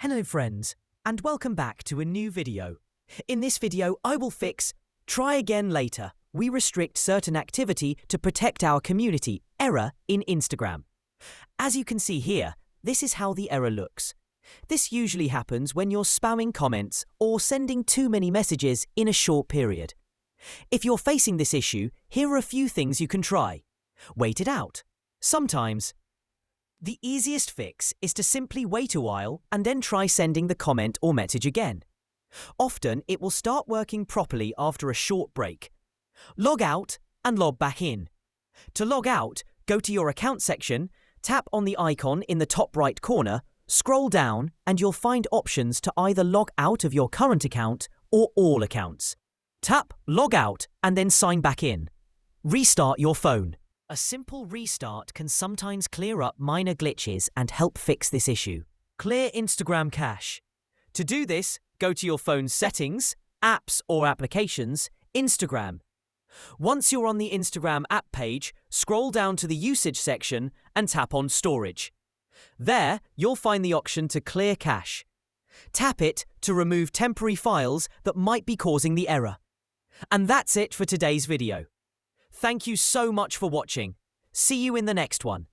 Hello friends, and welcome back to a new video. In this video, I will fix Try Again Later. We restrict certain activity to protect our community error in Instagram. As you can see here, this is how the error looks. This usually happens when you're spamming comments or sending too many messages in a short period. If you're facing this issue, here are a few things you can try. Wait it out. Sometimes. The easiest fix is to simply wait a while and then try sending the comment or message again. Often, it will start working properly after a short break. Log out and log back in. To log out, go to your account section, tap on the icon in the top right corner, scroll down, and you'll find options to either log out of your current account or all accounts. Tap Log Out and then sign back in. Restart your phone. A simple restart can sometimes clear up minor glitches and help fix this issue. Clear Instagram cache. To do this, go to your phone's settings, apps or applications, Instagram. Once you're on the Instagram app page, scroll down to the usage section and tap on storage. There, you'll find the option to clear cache. Tap it to remove temporary files that might be causing the error. And that's it for today's video. Thank you so much for watching. See you in the next one.